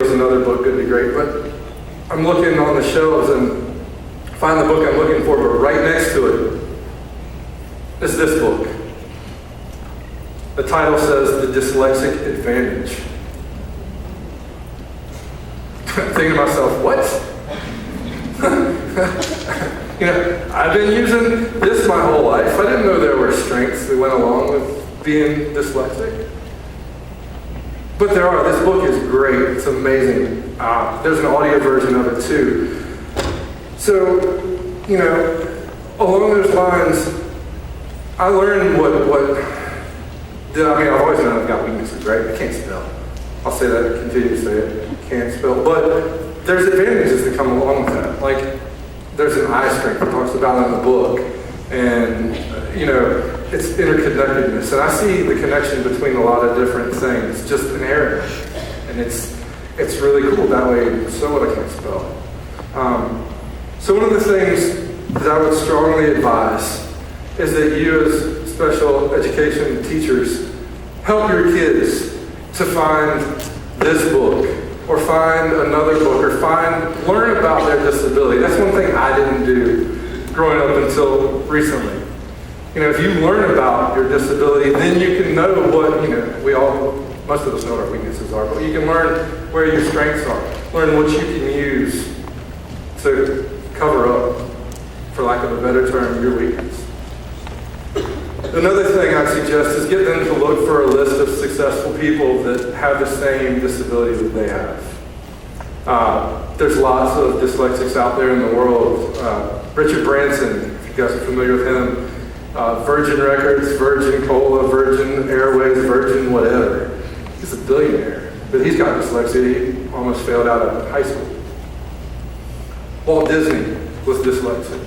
was another book, Good to Great, but I'm looking on the shelves and find the book I'm looking for, but right next to it is this book. The title says The Dyslexic Advantage. I'm thinking to myself, what? I've been using this my whole life. I didn't know there were strengths that went along with being dyslexic. But there are. This book is great. It's amazing. There's an audio version of it too. So, along those lines, I learned I've always known I've got weaknesses, right? I can't spell. I'll say that, continue to say it. Can't spell. But there's advantages that come along with that. Like, there's an eye strength that talks about in the book. And, it's interconnectedness. And I see the connection between a lot of different things, just an area. And it's really cool that way. So what, I can't spell. So one of the things that I would strongly advise is that you as special education teachers help your kids to find this book or find another book or learn about their disability. That's one thing I didn't do growing up until recently. If you learn about your disability, then you can know what, most of us know what our weaknesses are, but you can learn where your strengths are, learn what you can use to cover up, for lack of a better term, your weakness. Another thing I suggest is get them to look for a list of successful people that have the same disability that they have. There's lots of dyslexics out there in the world. Richard Branson, if you guys are familiar with him, Virgin Records, Virgin Cola, Virgin Airways, Virgin whatever. He's a billionaire, but he's got dyslexia. He almost failed out of high school. Walt Disney was dyslexic.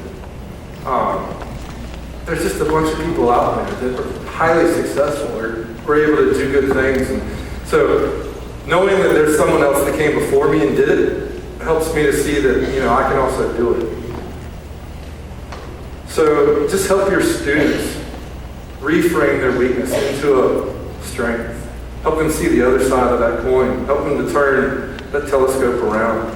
There's just a bunch of people out there that are highly successful or were able to do good things. And so knowing that there's someone else that came before me and did it helps me to see that, I can also do it. So just help your students reframe their weakness into a strength. Help them see the other side of that coin. Help them to turn that telescope around.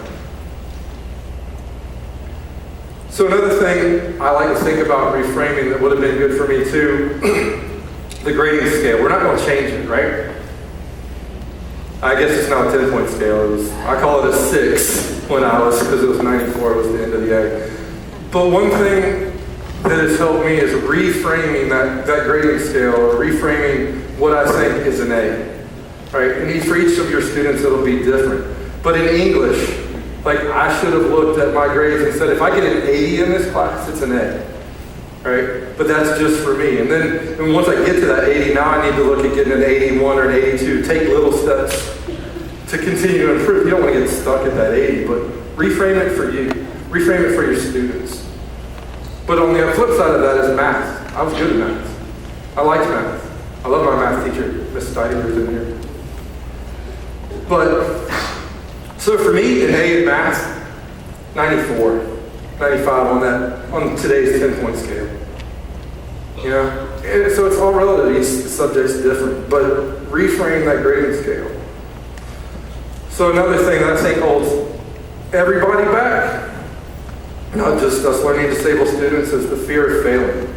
So another thing I like to think about reframing that would have been good for me too, the grading scale. We're not going to change it, right? I guess it's not a 10-point scale. I call it a 6 because it was 94 was the end of the A. But one thing that has helped me is reframing that grading scale, or reframing what I think is an A. Right? And for each of your students it'll be different. But in English, I should have looked at my grades and said, if I get an 80 in this class, it's an A. Right? But that's just for me. And then once I get to that 80, now I need to look at getting an 81 or an 82. Take little steps to continue to improve. You don't want to get stuck at that 80, but reframe it for you. Reframe it for your students. But on the flip side of that is math. I was good at math. I liked math. I love my math teacher, Miss Steiger's in here. But, so for me, an A in math, 94, 95 on today's 10-point scale. And so it's all relative. Each subject's different, but reframe that grading scale. So another thing that I think holds everybody back, not just us learning disabled students, is the fear of failing.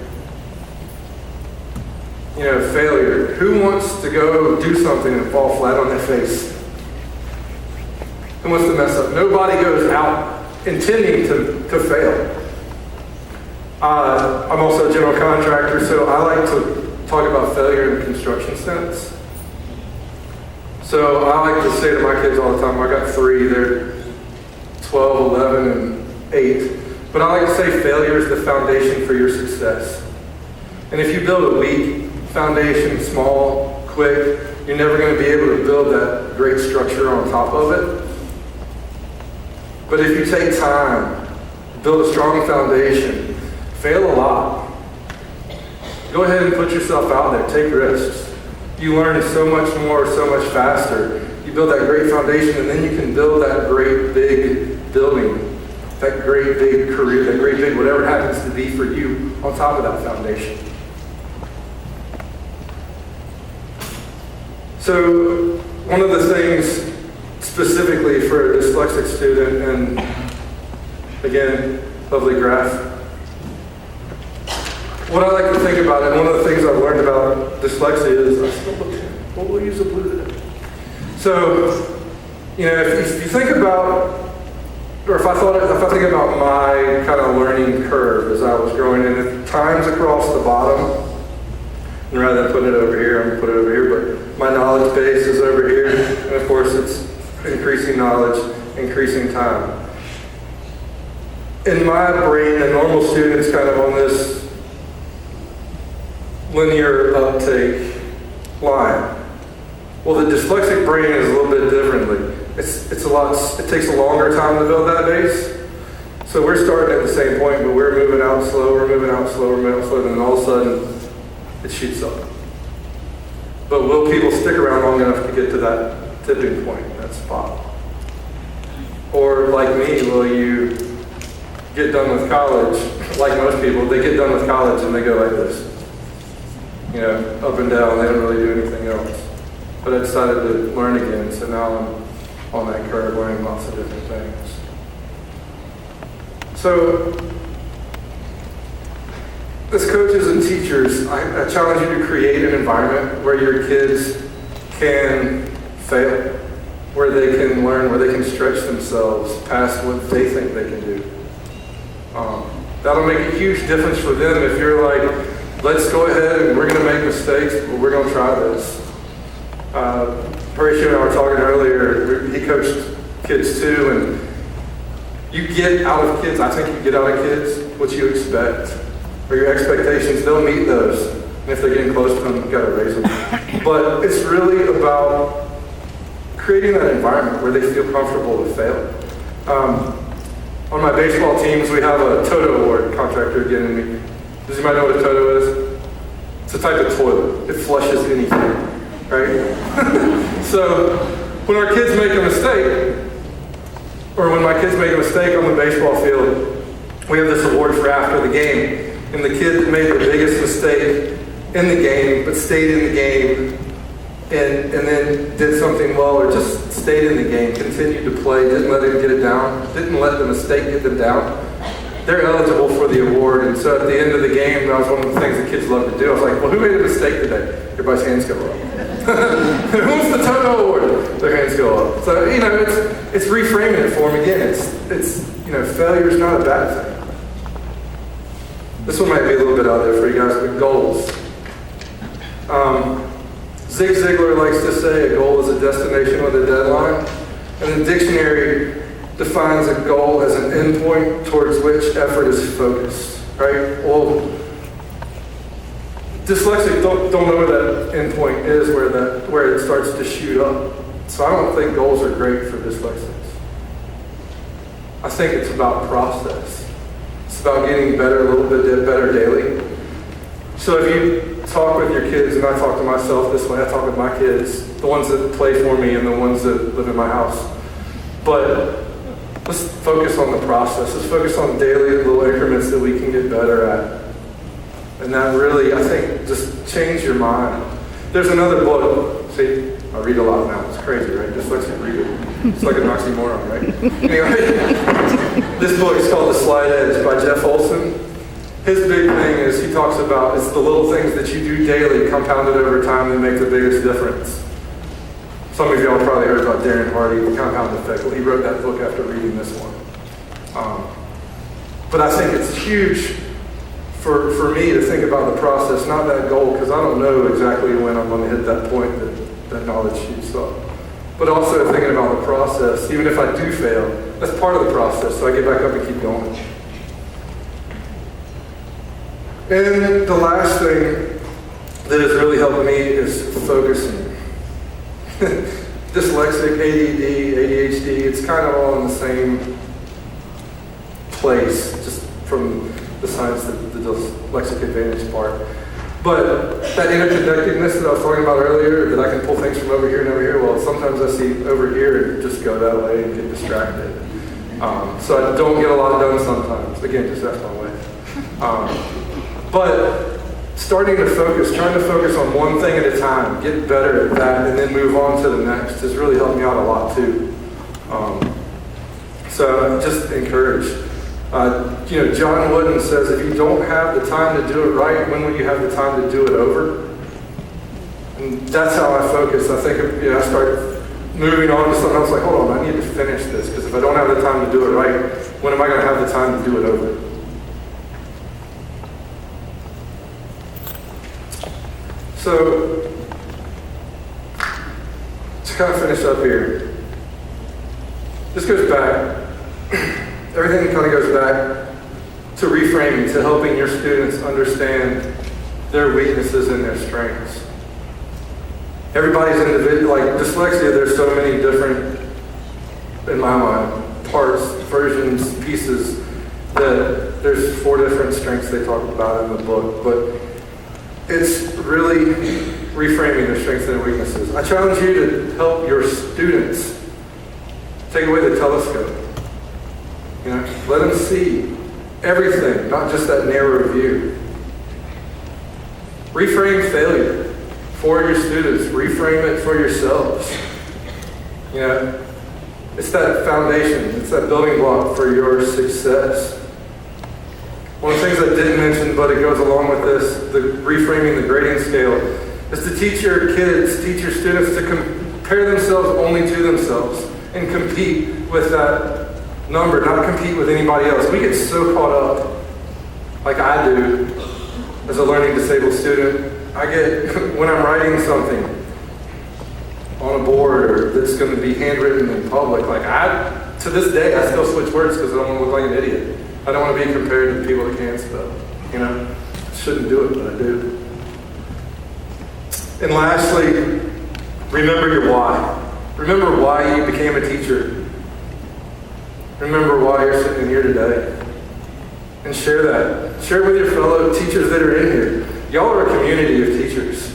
Failure. Who wants to go do something and fall flat on their face? Who wants to mess up? Nobody goes out intending to fail. I'm also a general contractor, so I like to talk about failure in the construction sense. So I like to say to my kids all the time, I got 3, they're 12, 11, and 8. But I like to say failure is the foundation for your success. And if you build a weak foundation, small, quick, you're never going to be able to build that great structure on top of it. But if you take time, build a strong foundation, fail a lot, go ahead and put yourself out there, take risks. You learn so much more, so much faster. You build that great foundation, and then you can build that great big building, that great big career, that great big whatever it happens to be for you on top of that foundation. So one of the things specifically for a dyslexic student, and again, lovely graph. What I like to think about, and one of the things I've learned about dyslexia is, we'll use a blue today. So, if you think about, or if I think about my kind of learning curve as I was growing, and at times across the bottom, and rather than putting it over here, I'm going to put it over here, but my knowledge base is over here, and of course it's increasing knowledge, increasing time. In my brain, a normal student's kind of on this linear uptake line. Well, the dyslexic brain is a little bit differently. It takes a longer time to build that base. So we're starting at the same point, but we're moving out slower, and then all of a sudden, it shoots up. But will people stick around long enough to get to that tipping point, that spot? Or like me, will you get done with college, like most people, they get done with college and they go like this. Up and down, they don't really do anything else. But I decided to learn again, so now I'm on that curve learning lots of different things. So, as coaches and teachers, I challenge you to create an environment where your kids can fail, where they can learn, where they can stretch themselves past what they think they can do. That'll make a huge difference for them if you're like, let's go ahead and we're going to make mistakes, but we're going to try this. Horatio and I were talking earlier, he coached kids too, and you get out of kids, I think you get out of kids what you expect, or your expectations, they'll meet those. And if they're getting close to them, you've got to raise them. But it's really about creating that environment where they feel comfortable to fail. On my baseball teams, we have a Toto award, contractor again in me. Does anybody know what a Toto is? It's a type of toilet. It flushes anything, right? So when our kids make a mistake, or when my kids make a mistake on the baseball field, we have this award for after the game. And the kid that made the biggest mistake in the game, but stayed in the game, and then did something well, or just stayed in the game, continued to play, didn't let it get it down, didn't let the mistake get them down, they're eligible for the award. And so at the end of the game, that was one of the things the kids love to do. I was like, well, who made a mistake today? Everybody's hands go up. Who's the Toto award? Their hands go up. So, it's reframing it for them again. It's failure is not a bad thing. This one might be a little bit out there for you guys, but goals. Zig Ziglar likes to say a goal is a destination with a deadline. And the dictionary defines a goal as an endpoint towards which effort is focused, right? Well, dyslexic don't know where that endpoint is, where it starts to shoot up. So I don't think goals are great for dyslexics. I think it's about process. It's about getting better, a little bit better daily. So if you talk with your kids, and I talk to myself this way, I talk with my kids, the ones that play for me and the ones that live in my house. But let's focus on the process. Let's focus on daily little increments that we can get better at. And that really, I think, just change your mind. There's another book. See, I read a lot now. It's crazy, right? Dyslexic reader. It's like an oxymoron, right? Anyway, this book is called The Slight Edge by Jeff Olson. His big thing is he talks about it's the little things that you do daily compounded over time that make the biggest difference. Some of y'all probably heard about Darren Hardy, The Compound Effect. Well, he wrote that book after reading this one. But I think it's huge for me to think about the process, not that goal, because I don't know exactly when I'm going to hit that point that knowledge shoots up. But also thinking about the process, even if I do fail, that's part of the process, so I get back up and keep going. And the last thing that has really helped me is focusing. Dyslexic, ADD, ADHD, it's kind of all in the same place, just from the science, the dyslexic advantage part. But that interconnectedness that I was talking about earlier, that I can pull things from over here and over here, well, sometimes I see over here and just go that way and get distracted. So I don't get a lot done sometimes. Again, just that's my way. But starting to focus, trying to focus on one thing at a time, get better at that, and then move on to the next has really helped me out a lot too. So just encourage. John Wooden says, if you don't have the time to do it right, when will you have the time to do it over? And that's how I focus. I think, I start moving on to something else, like, hold on, I need to finish this, because if I don't have the time to do it right, when am I going to have the time to do it over? So, to kind of finish up here, this goes back, everything kind of goes back to reframing, to helping your students understand their weaknesses and their strengths. Everybody's individual, like dyslexia, there's so many different, in my mind, parts, versions, pieces, that there's 4 different strengths they talk about in the book, but it's really reframing their strengths and their weaknesses. I challenge you to help your students take away the telescope. Let them see everything, not just that narrow view. Reframe failure for your students. Reframe it for yourselves. It's that foundation. It's that building block for your success. One of the things I didn't mention, but it goes along with this, the reframing the grading scale, is to teach your kids, teach your students to compare themselves only to themselves and compete with that number, not compete with anybody else. We get so caught up, like I do, as a learning disabled student. I get, when I'm writing something on a board or that's going to be handwritten in public, to this day, I still switch words because I don't want to look like an idiot. I don't want to be compared to people that can't spell. I shouldn't do it, but I do. And lastly, remember your why. Remember why you became a teacher. Remember why you're sitting here today. And share that. Share it with your fellow teachers that are in here. Y'all are a community of teachers.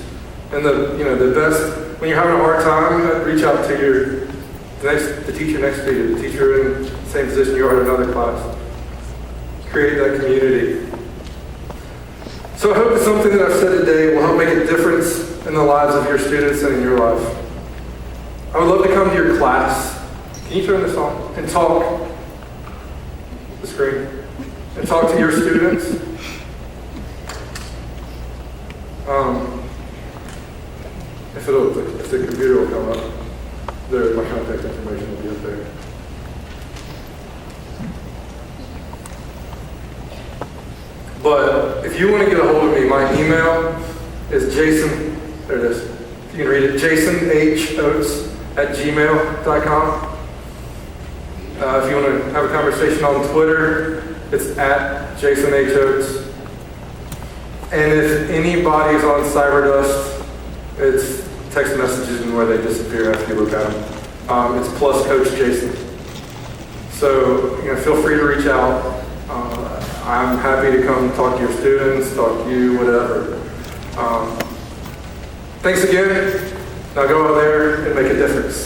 And the best, when you're having a hard time, reach out to the teacher next to you, the teacher in the same position you are in another class. Create that community. So I hope that something that I've said today will help make a difference in the lives of your students and in your life. I would love to come to your class. Can you turn this on? And talk. The screen. And talk to your students. If the computer will come up, my contact information will be up there. But if you want to get a hold of me, my email is Jason, there it is. You can read it, jasonhotes@gmail.com. If you want to have a conversation on Twitter, it's @jasonhotes. And if anybody's on Cyberdust, it's text messages and where they disappear after you look at them. It's plus Coach Jason. So feel free to reach out. I'm happy to come talk to your students, talk to you, whatever. Thanks again. Now go out there and make a difference.